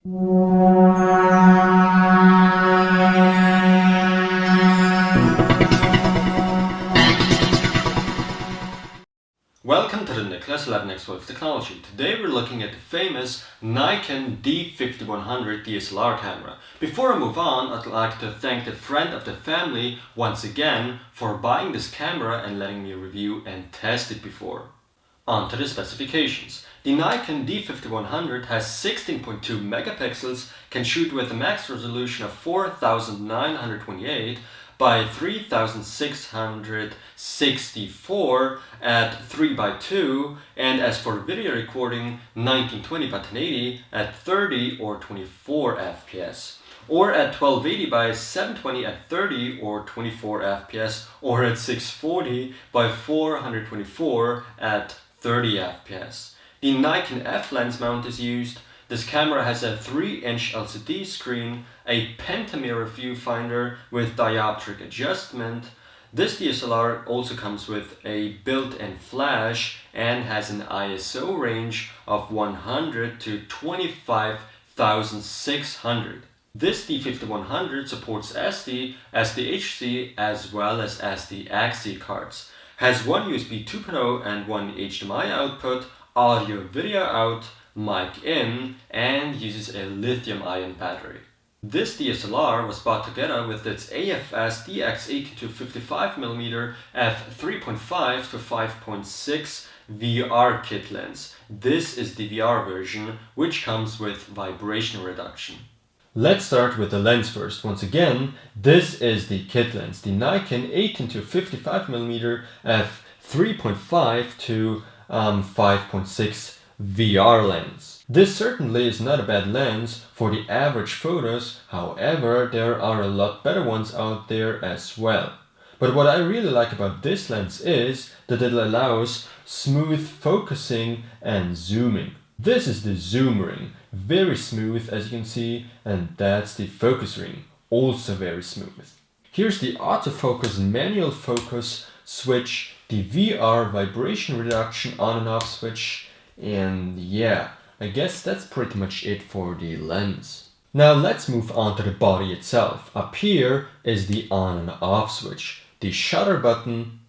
Welcome to the Nicholas 11x12 technology. Today we're looking at the famous Nikon D5100 DSLR camera. Before I move on, I'd like to thank the friend of the family once again for buying this camera and letting me review and test it before. On to the specifications. The Nikon D5100 has 16.2 megapixels, can shoot with a max resolution of 4928 by 3664 at 3:2, and as for video recording, 1920 by 1080 at 30 or 24 fps, or at 1280 by 720 at 30 or 24 fps, or at 640 by 424 at 30 fps. The Nikon F lens mount is used. This camera has a 3-inch LCD screen, a pentamirror viewfinder with dioptric adjustment. This DSLR also comes with a built-in flash and has an ISO range of 100 to 25,600. This D5100 supports SD, SDHC as well as SDXC cards, has one USB 2.0 and one HDMI output, audio video out, mic in, and uses a lithium-ion battery. This DSLR was bought together with its AFS DX8255mm f3.5 to 5.6 VR kit lens. This is the VR version, which comes with vibration reduction. Let's start with the lens first. Once again, this is the kit lens, the Nikon 18-55mm f3.5 to 5.6 VR lens. This certainly is not a bad lens for the average photos, however there are a lot better ones out there as well. But what I really like about this lens is that it allows smooth focusing and zooming. This is the zoom ring, very smooth as you can see, and that's the focus ring, also very smooth. Here's the autofocus manual focus switch, the VR vibration reduction on and off switch, and yeah, I guess that's pretty much it for the lens. Now let's move on to the body itself. Up here is the on and off switch, the shutter button,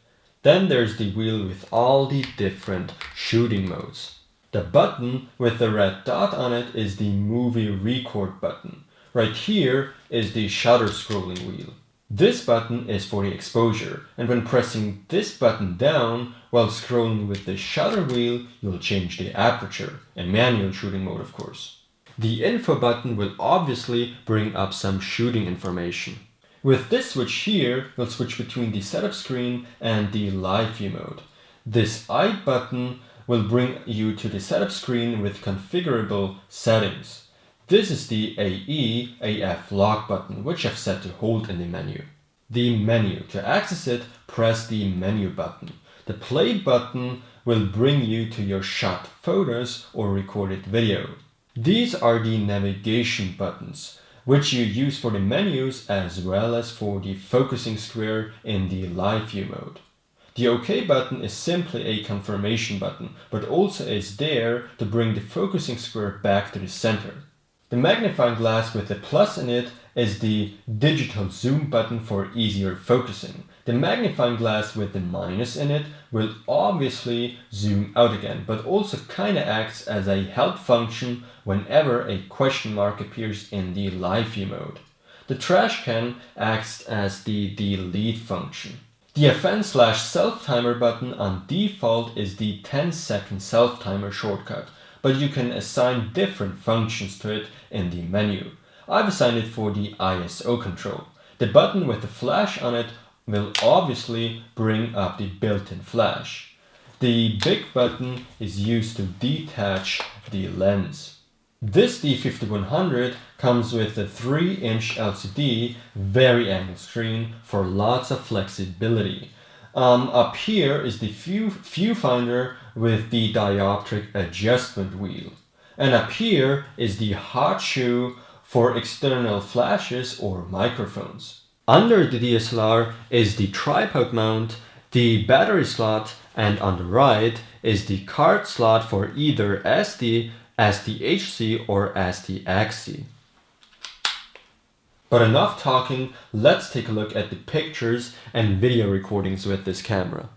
then there's the wheel with all the different shooting modes. The button with the red dot on it is the movie record button. Right here is the shutter scrolling wheel. This button is for the exposure, and when pressing this button down while scrolling with the shutter wheel, you'll change the aperture, in manual shooting mode of course. The info button will obviously bring up some shooting information. With this switch here, you'll switch between the setup screen and the live view mode. This I button will bring you to the setup screen with configurable settings. This is the AE AF lock button, which I've set to hold in the menu. The menu. To access it, press the menu button. The play button will bring you to your shot photos or recorded video. These are the navigation buttons, which you use for the menus as well as for the focusing square in the live view mode. The OK button is simply a confirmation button, but also is there to bring the focusing square back to the center. The magnifying glass with the plus in it is the digital zoom button for easier focusing. The magnifying glass with the minus in it will obviously zoom out again, but also kinda acts as a help function whenever a question mark appears in the live view mode. The trash can acts as the delete function. The FN/self-timer button on default is the 10-second self-timer shortcut, but you can assign different functions to it in the menu. I've assigned it for the ISO control. The button with the flash on it will obviously bring up the built-in flash. The big button is used to detach the lens. This D5100 comes with a 3-inch LCD, very angled screen for lots of flexibility. Up here is the viewfinder with the dioptric adjustment wheel. And up here is the hot shoe for external flashes or microphones. Under the DSLR is the tripod mount, the battery slot, and on the right is the card slot for either SD, as the HC or as the XC. But enough talking, let's take a look at the pictures and video recordings with this camera.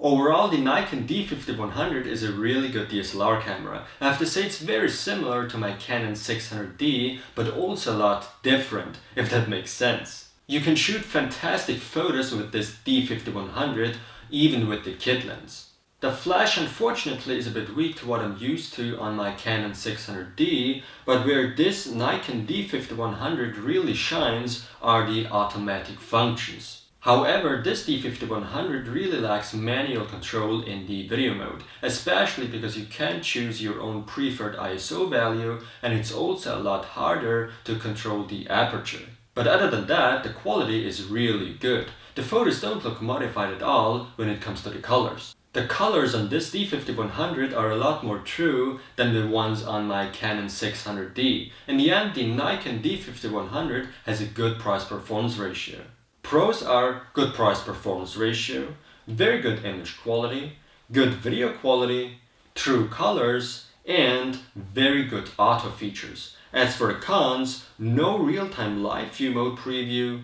Overall, the Nikon D5100 is a really good DSLR camera. I have to say it's very similar to my Canon 600D, but also a lot different, if that makes sense. You can shoot fantastic photos with this D5100, even with the kit lens. The flash unfortunately is a bit weak to what I'm used to on my Canon 600D, but where this Nikon D5100 really shines are the automatic functions. However, this D5100 really lacks manual control in the video mode, especially because you can't choose your own preferred ISO value, and it's also a lot harder to control the aperture. But other than that, the quality is really good. The photos don't look modified at all when it comes to the colors. The colors on this D5100 are a lot more true than the ones on my Canon 600D. In the end, the Nikon D5100 has a good price-performance ratio. Pros are good price-performance ratio, very good image quality, good video quality, true colors, and very good auto features. As for the cons, no real-time live view mode preview,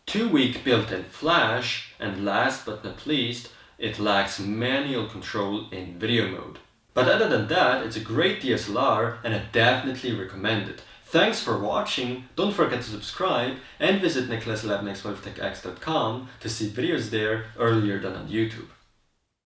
too weak built-in flash, and last but not least, it lacks manual control in video mode. But other than that, it's a great DSLR and I definitely recommend it. Thanks for watching, don't forget to subscribe and visit nicholas11x12techx.com to see videos there earlier than on YouTube.